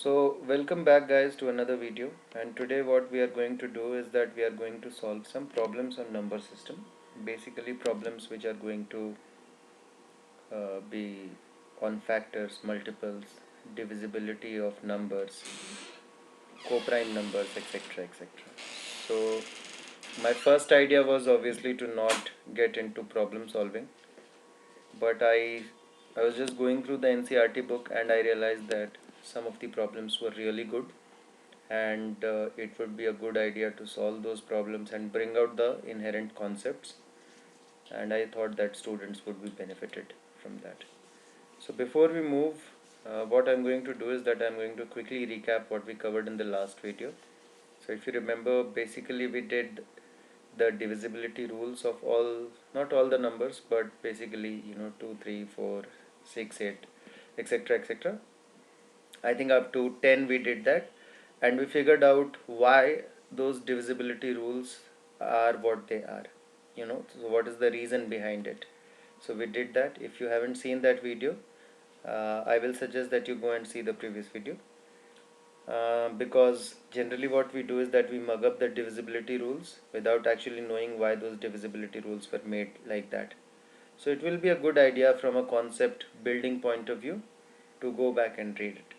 So welcome back guys to another video, and today what we are going to do is that we are going to solve some problems on number system, basically problems which are going to be on factors, multiples, divisibility of numbers, co-prime numbers, etc, etc. So my first idea was obviously to not get into problem solving, but I was just going through the NCERT book and I realized that some of the problems were really good, and it would be a good idea to solve those problems and bring out the inherent concepts, and I thought that students would be benefited from that. So before we move, what I'm going to do is that I'm going to quickly recap what we covered in the last video. So if you remember, basically we did the divisibility rules of all, not all the numbers, but basically 2, 3, 4, 6, 8, etc, etc. I think up to 10 we did that, and we figured out why those divisibility rules are what they are. So what is the reason behind it? So we did that. If you haven't seen that video, I will suggest that you go and see the previous video, because generally what we do is that we mug up the divisibility rules without actually knowing why those divisibility rules were made like that. So it will be a good idea from a concept building point of view to go back and read it.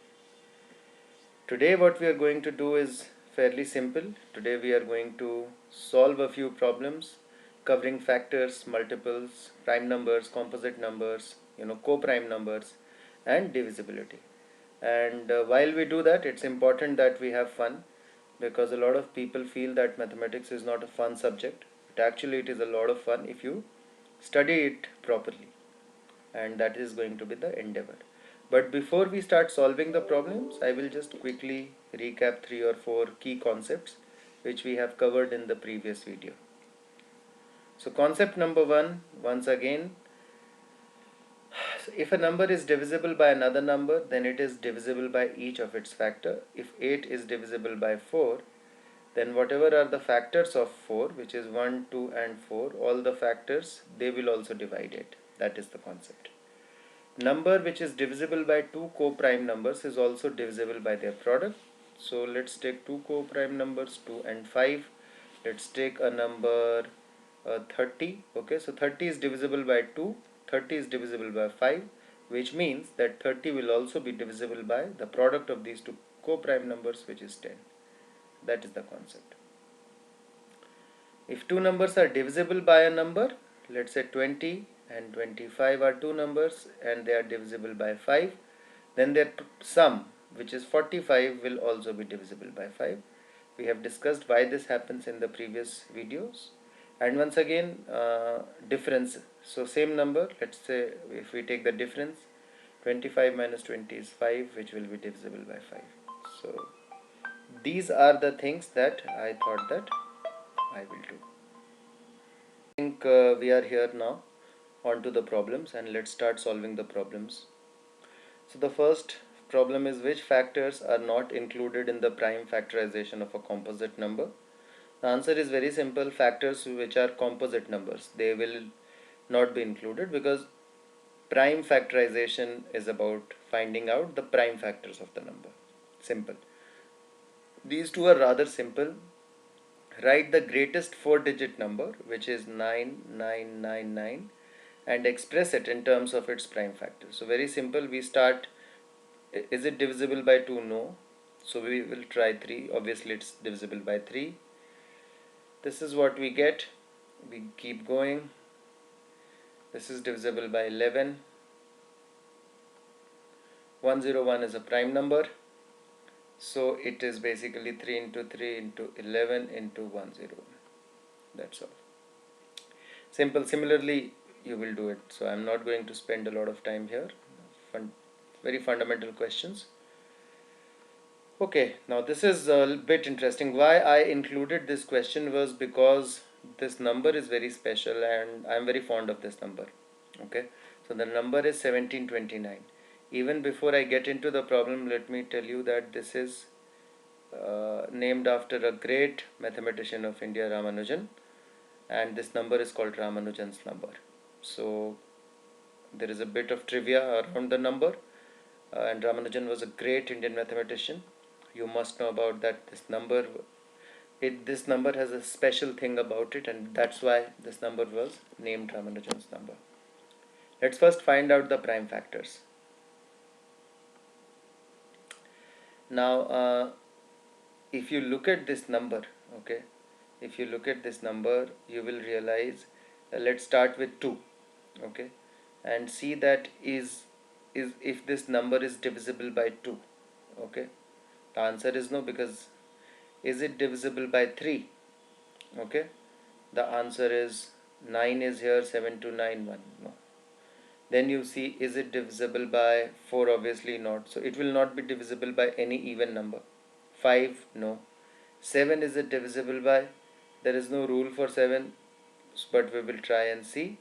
Today what we are going to do is fairly simple. Today we are going to solve a few problems covering factors, multiples, prime numbers, composite numbers, co-prime numbers, and divisibility. And while we do that, it's important that we have fun, because a lot of people feel that mathematics is not a fun subject. But actually it is a lot of fun if you study it properly, and that is going to be the endeavor. But before we start solving the problems, I will just quickly recap 3 or 4 key concepts which we have covered in the previous video. So concept number 1, once again, if a number is divisible by another number, then it is divisible by each of its factor. If 8 is divisible by 4, then whatever are the factors of 4, which is 1, 2 and 4, all the factors, they will also divide it. That is the concept. Number which is divisible by two co-prime numbers is also divisible by their product. So let's take two co-prime numbers, 2 and 5. Let's take a number 30. Okay, so 30 is divisible by 2, 30 is divisible by 5, which means that 30 will also be divisible by the product of these two co-prime numbers, which is 10. That is the concept. If two numbers are divisible by a number, let's say 20 and 25 are two numbers and they are divisible by 5, then their sum, which is 45, will also be divisible by 5. We have discussed why this happens in the previous videos. And once again, difference. So same number, let's say if we take the difference, 25 minus 20 is 5, which will be divisible by 5. So these are the things that I thought that I will do. I think we are here now. On to the problems, and let's start solving the problems. So the first problem is, which factors are not included in the prime factorization of a composite number? The answer is very simple. Factors which are composite numbers, they will not be included, because prime factorization is about finding out the prime factors of the number. Simple. These two are rather simple. Write the greatest 4-digit number, which is 9999, and express it in terms of its prime factor. So very simple. We start, is it divisible by 2? No. So we will try 3. Obviously it's divisible by 3. This is what we get. We keep going. This is divisible by 11. 101 is a prime number. So it is basically 3 into 3 into 11 into 101. That's all. Simple. Similarly, you will do it. So I'm not going to spend a lot of time here. Very fundamental questions. Okay, now this is a bit interesting. Why I included this question was because this number is very special and I'm very fond of this number. Okay, so the number is 1729. Even before I get into the problem, let me tell you that this is named after a great mathematician of India, Ramanujan, and this number is called Ramanujan's number. So there is a bit of trivia around the number. and Ramanujan was a great Indian mathematician. You must know about that. This number has a special thing about it, and that's why this number was named Ramanujan's number. Let's first find out the prime factors. Now, if you look at this number, okay, if you look at this number, you will realize, let's start with 2, okay, and see that is if this number is divisible by 2, okay. The answer is no, because is it divisible by 3? Okay, the answer is 9 is here, 7 to 9, 1, no. Then you see, is it divisible by 4? Obviously not, so it will not be divisible by any even number. 5, no. 7, is it divisible by? There is no rule for 7, but we will try and see.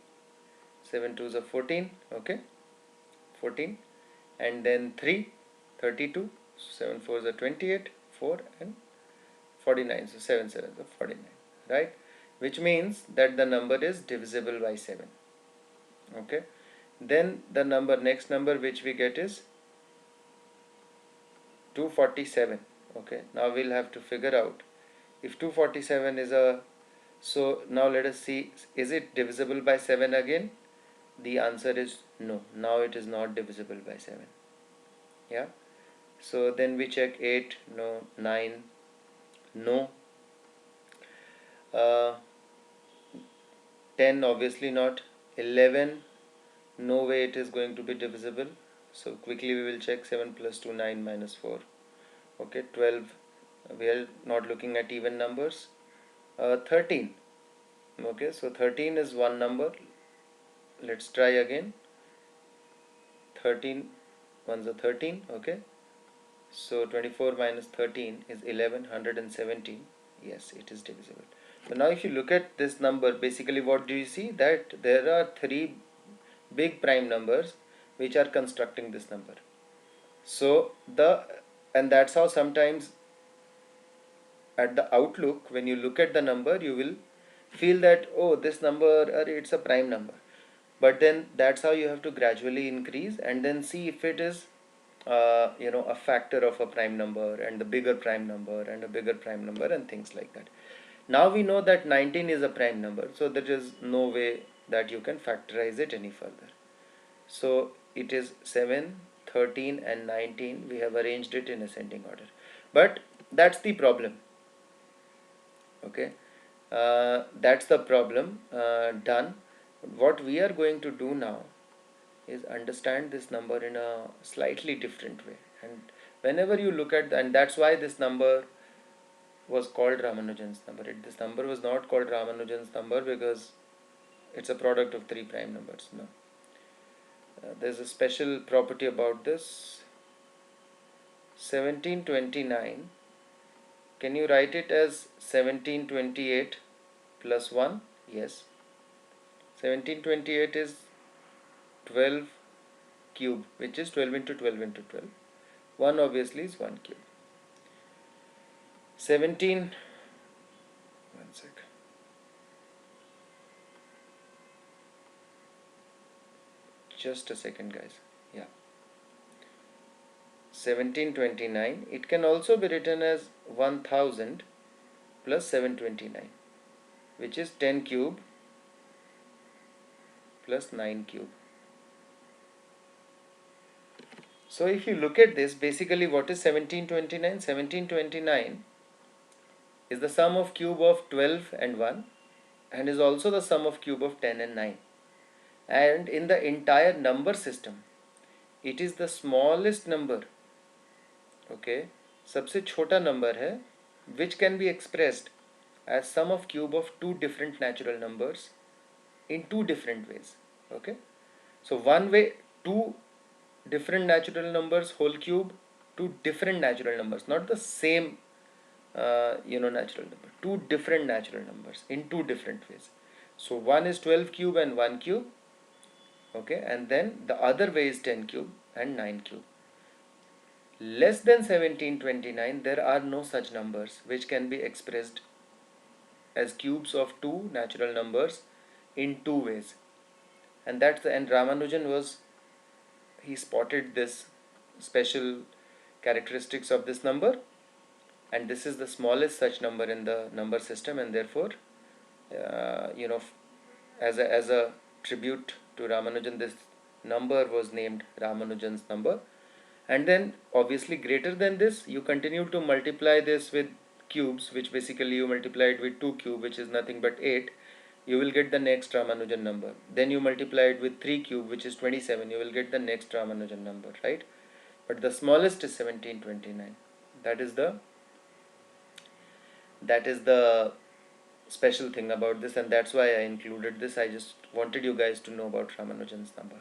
7 2s are 14, okay, 14. And then 3, 32. 7 4s are 28, 4 and 49, so 7 7s are 49, right? Which means that the number is divisible by 7, okay. Then the next number which we get is 247, okay. Now we'll have to figure out if 247 is a, so now let us see, is it divisible by 7 again? The answer is no. Now it is not divisible by 7. Yeah. So then we check 8, no. 9, no. 10, obviously not. 11, no way it is going to be divisible. So quickly we will check. 7 plus 2, 9 minus 4. Okay, 12, we are not looking at even numbers. 13, okay, so 13 is one number. Let's try again. 13 ones are 13, okay. So 24 minus 13 is 11, 117. Yes, it is divisible. So now if you look at this number, basically what do you see? That there are 3 big prime numbers which are constructing this number. So and that's how sometimes at the outlook, when you look at the number, you will feel that, oh, this number, it's a prime number. But then that's how you have to gradually increase and then see if it is a factor of a prime number and the bigger prime number and a bigger prime number and things like that. Now we know that 19 is a prime number, so there is no way that you can factorize it any further. So it is 7, 13 and 19. We have arranged it in ascending order. But that's the problem. Okay, that's the problem done. What we are going to do now is understand this number in a slightly different way, and whenever you look at and that's why this number was called Ramanujan's number. This number was not called Ramanujan's number because it's a product of 3 prime numbers. No, there's a special property about this. 1729, can you write it as 1728 plus 1? Yes. 1728 is 12 cube, which is 12 into 12 into 12. 1 obviously is 1 cube. 17, one sec. Just a second, guys. Yeah. 1729, it can also be written as 1000 plus 729, which is 10 cube plus 9 cube. So if you look at this, basically what is 1729? 1729 is the sum of cube of 12 and 1 and is also the sum of cube of 10 and 9. And in the entire number system, it is the smallest number, okay, सबसे छोटा number है, which can be expressed as sum of cube of 2 different natural numbers in 2 different ways. Okay, so one way, 2 different natural numbers whole cube, 2 different natural numbers, not the same natural number, 2 different natural numbers in 2 different ways. So one is 12 cube and 1 cube, okay, and then the other way is 10 cube and 9 cube. Less than 1729, there are no such numbers which can be expressed as cubes of 2 natural numbers in 2 ways. And Ramanujan he spotted this special characteristics of this number, and this is the smallest such number in the number system, and therefore as a tribute to Ramanujan, this number was named Ramanujan's number. And then obviously greater than this, you continue to multiply this with cubes, which basically you multiply it with 2 cube, which is nothing but 8. You will get the next Ramanujan number. Then you multiply it with 3 cube, which is 27. You will get the next Ramanujan number, right? But the smallest is 1729. That is the special thing about this, and that's why I included this. I just wanted you guys to know about Ramanujan's number.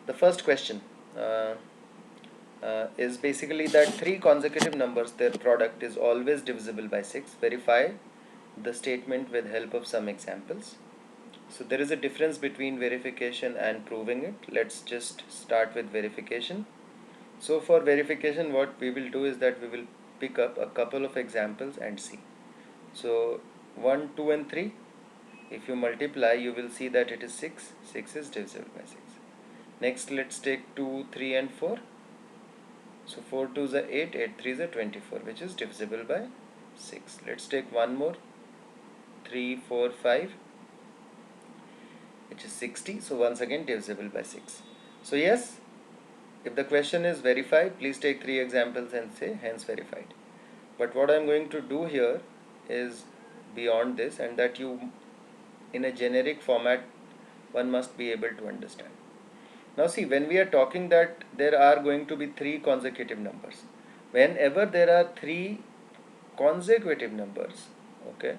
The first question is basically that 3 consecutive numbers, their product is always divisible by 6. Verify the statement with help of some examples. So there is a difference between verification and proving it. Let's just start with verification. So for verification, what we will do is that we will pick up a couple of examples and see. So 1, 2 and 3, if you multiply, you will see that it is 6. 6 is divisible by 6. Next, let's take 2, 3 and 4. So 4 2s are 8, 8 3s are 24, which is divisible by 6. Let's take one more, 3, 4, 5, which is 60. So once again divisible by 6. So yes, if the question is verify, please take 3 examples and say hence verified. But what I am going to do here is beyond this, and that you in a generic format one must be able to understand. Now see, when we are talking that there are going to be 3 consecutive numbers, whenever there are 3 consecutive numbers, okay,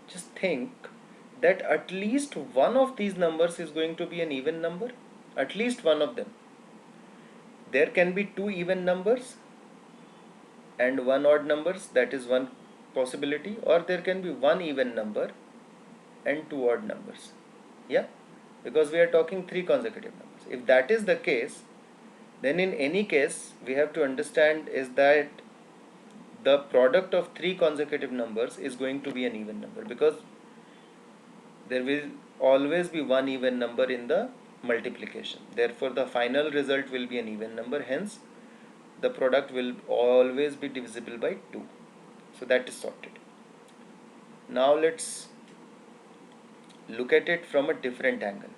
just think that at least one of these numbers is going to be an even number, at least one of them. There can be 2 even numbers and 1 odd numbers, that is one possibility, or there can be 1 even number and 2 odd numbers. Yeah, because we are talking 3 consecutive numbers. If that is the case, then in any case we have to understand is that the product of 3 consecutive numbers is going to be an even number, because there will always be one even number in the multiplication. Therefore the final result will be an even number, hence the product will always be divisible by 2. So that is sorted. Now let's look at it from a different angle.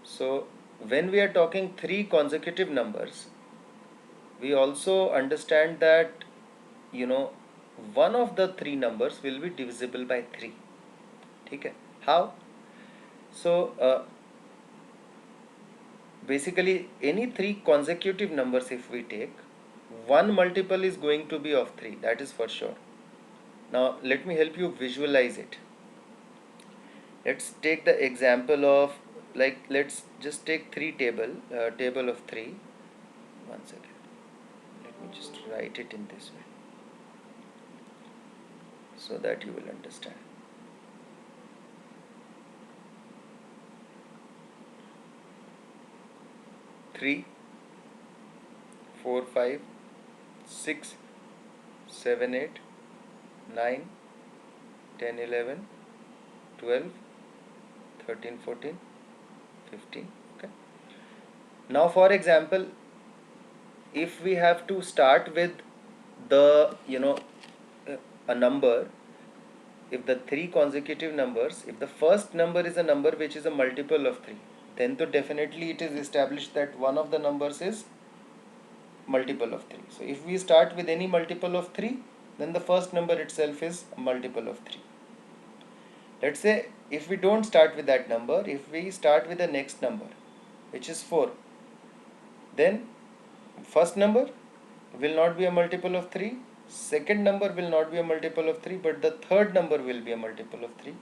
So when we are talking 3 consecutive numbers, we also understand that one of the 3 numbers will be divisible by 3. Okay, how? So basically any 3 consecutive numbers, if we take, one multiple is going to be of 3, that is for sure. Now let me help you visualize it. Let's take the example of, like, let's just take table of 3. One second, let me just write it in this way so that you will understand. Three, 4, 5, 6, 7, 8, 9, 10, 11, 12, 13, 14, 15. Okay. Now for example, if we have to start with the a number, if the 3 consecutive numbers, if the first number is a number which is a multiple of 3, then to definitely it is established that one of the numbers is multiple of 3. So if we start with any multiple of 3, then the first number itself is a multiple of 3. Let's say if we don't start with that number, if we start with the next number, which is 4, then first number will not be a multiple of 3, second number will not be a multiple of 3, but the third number will be a multiple of 3.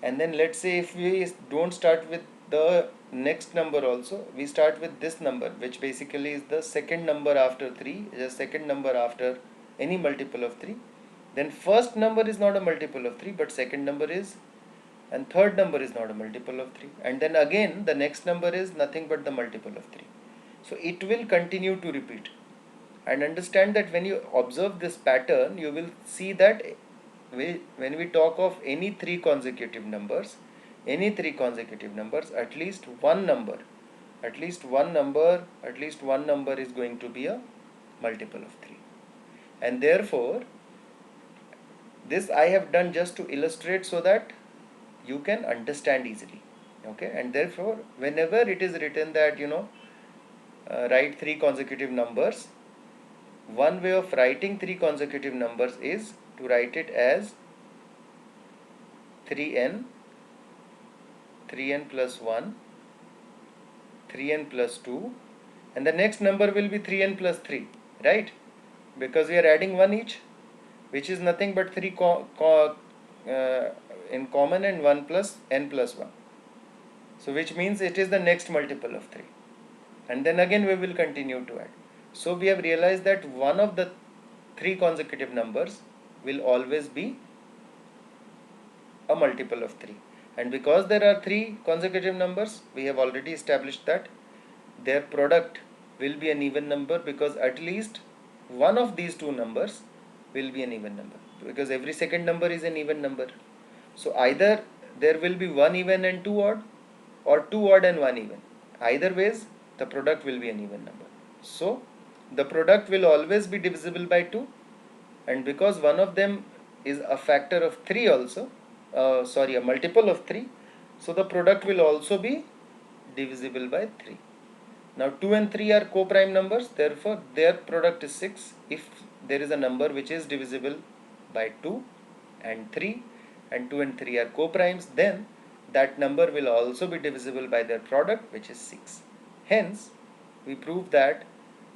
And then let's say if we don't start with the next number also, we start with this number, which basically is the second number after 3, is the second number after any multiple of 3, then first number is not a multiple of 3, but second number is, and third number is not a multiple of 3, and then again the next number is nothing but the multiple of 3. So it will continue to repeat. And understand that when you observe this pattern, you will see that when we talk of any 3 consecutive numbers, any three consecutive numbers, at least one number is going to be a multiple of 3. And therefore this I have done just to illustrate so that you can understand easily. Okay, and therefore whenever it is written that write three consecutive numbers, one way of writing three consecutive numbers is to write it as 3n, 3n plus 1, 3n plus 2, and the next number will be 3n plus 3, right? Because we are adding 1 each, which is nothing but 3 in common, and 1 plus n plus 1. So which means it is the next multiple of 3. And then again we will continue to add. So we have realized that one of the three consecutive numbers will always be a multiple of 3. And because there are three consecutive numbers, we have already established that their product will be an even number, because at least one of these two numbers will be an even number, because every second number is an even number. So either there will be one even and two odd, or two odd and one even. Either ways the product will be an even number. So the product will always be divisible by 2, and because one of them is a factor of 3 also, a multiple of 3, so the product will also be divisible by 3. Now 2 and 3 are co-prime numbers, therefore their product is 6. If there is a number which is divisible by 2 and 3, and 2 and 3 are co-primes, then that number will also be divisible by their product, which is 6. Hence, we prove that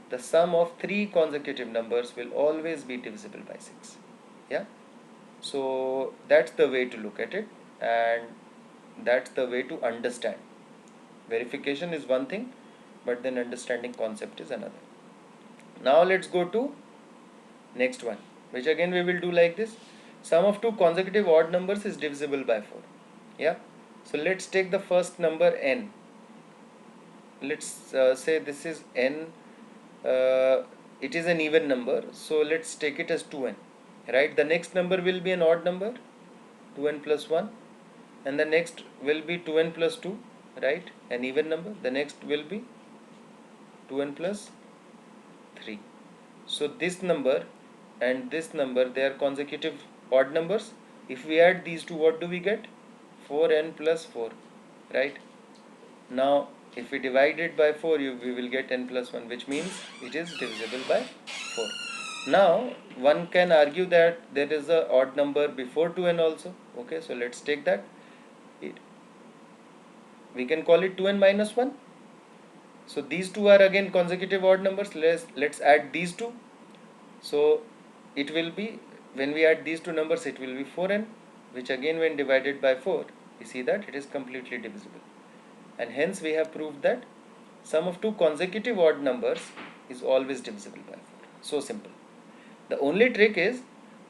the sum of three consecutive numbers will always be divisible by 6. Yeah. So that's the way to look at it, and that's the way to understand. Verification is one thing, but then understanding concept is another. Now let's go to next one, which again we will do like this. Sum of two consecutive odd numbers is divisible by 4. Yeah. So let's take the first number n. Let's say this is n. It is an even number, so let's take it as 2n. Right. The next number will be an odd number, 2n plus 1, and the next will be 2n plus 2. Right. An even number. The next will be 2n plus 3. So this number and this number, they are consecutive odd numbers. If we add these two, what do we get? 4n plus 4. Right. Now if we divide it by 4, we will get n plus 1, which means it is divisible by 4. Now one can argue that there is a odd number before 2n also. Okay, so let's take that. We can call it 2n minus 1. So these two are again consecutive odd numbers. Let's add these two. So it will be, when we add these two numbers, it will be 4n, which again when divided by 4, we see that it is completely divisible. And hence we have proved that sum of two consecutive odd numbers is always divisible by 4. So simple. The only trick is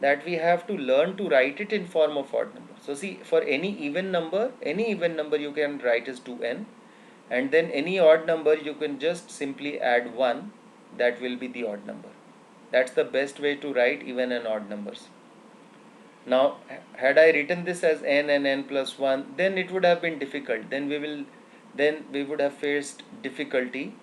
that we have to learn to write it in form of odd number. So see, for any even number you can write as 2n, and then any odd number you can just simply add 1, that will be the odd number. That's the best way to write even and odd numbers. Now had I written this as n and n plus 1, then it would have been difficult. Then we would have faced difficulty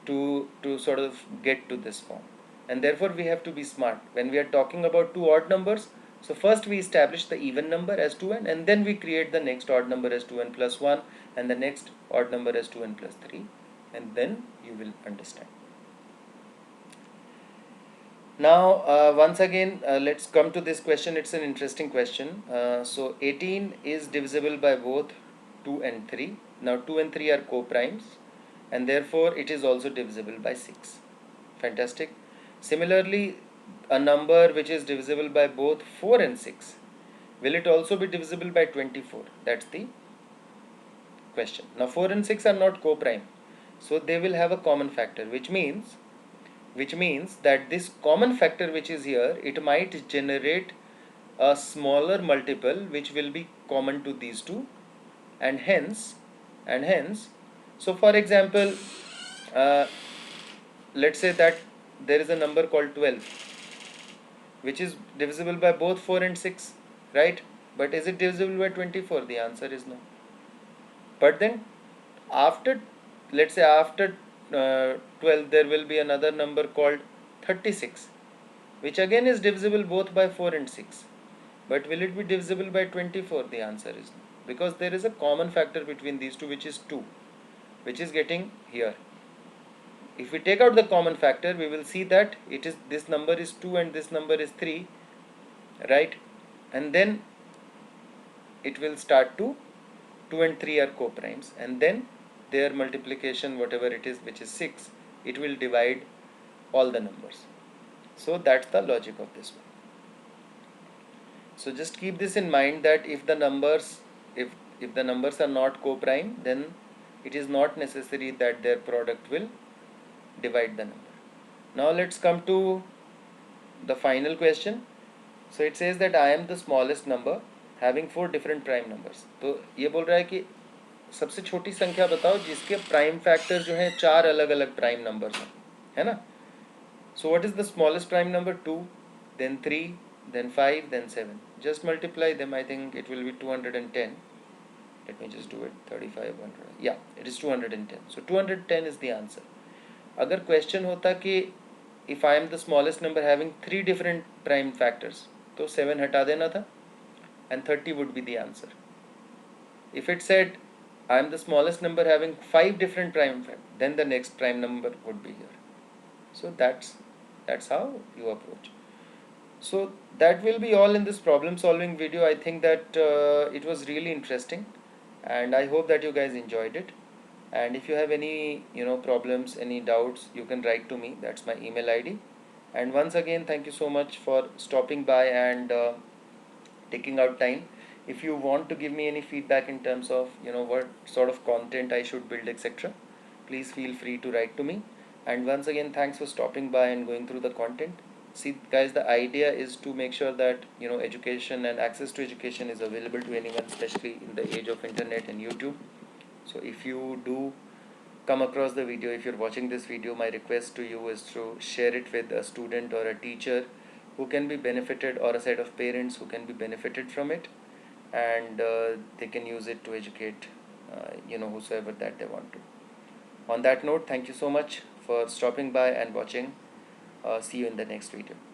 to sort of get to this form. And therefore we have to be smart when we are talking about two odd numbers. So first we establish the even number as 2n, and then we create the next odd number as 2n plus 1, and the next odd number as 2n plus 3, and then you will understand. Now once again let's come to this question. It's an interesting question. So 18 is divisible by both 2 and 3. Now 2 and 3 are co-primes, and therefore it is also divisible by 6. Fantastic. Similarly, a number which is divisible by both 4 and 6, will it also be divisible by 24? That's the question. Now 4 and 6 are not co-prime, so they will have a common factor, which means that this common factor which is here, it might generate a smaller multiple which will be common to these two, and hence so for example let's say that there is a number called 12 which is divisible by both 4 and 6, right? But is it divisible by 24? The answer is no. But then after, let's say after 12, there will be another number called 36, which again is divisible both by 4 and 6. But will it be divisible by 24? The answer is no, because there is a common factor between these two, which is 2, which is getting here. If we take out the common factor, we will see that it is, this number is 2 and this number is 3, right? And then it will start to 2 and 3 are co-primes, and then their multiplication, whatever it is, which is 6, it will divide all the numbers. So that's the logic of this one. So just keep this in mind, that if the numbers, if the numbers are not co-prime, then it is not necessary that their product will divide the number. Now let's come to the final question. So it says that I am the smallest number having 4 different prime numbers. तो ये बोल रहा है कि सबसे छोटी संख्या बताओ जिसके प्राइम फैक्टर जो है 4 अलग अलग प्राइम नंबर्स हैं, है ना? So what is the smallest prime number? 2, then 3, then 5, then 7. Just multiply them. I think it will be 210. Let me just do it. 3500. Yeah, it is 210. So 210 is the answer. अगर question होता कि if I am the smallest number having 3 different prime factors, तो 7 हटा देना था and 30 would be the answer. If it said I am the smallest number having 5 different prime factors, then the next prime number would be here. So that's how you approach. So that will be all in this problem solving video. I think that it was really interesting, and I hope that you guys enjoyed it. And if you have any problems, any doubts, you can write to me. That's my email ID. And once again, thank you so much for stopping by and taking out time. If you want to give me any feedback in terms of what sort of content I should build, etc., please feel free to write to me. And once again, thanks for stopping by and going through the content. See guys, the idea is to make sure that education and access to education is available to anyone, especially in the age of internet and YouTube. So if you do come across the video, if you're watching this video, my request to you is to share it with a student or a teacher who can be benefited, or a set of parents who can be benefited from it, and they can use it to educate whosoever that they want to. On that note, thank you so much for stopping by and watching. See you in the next video.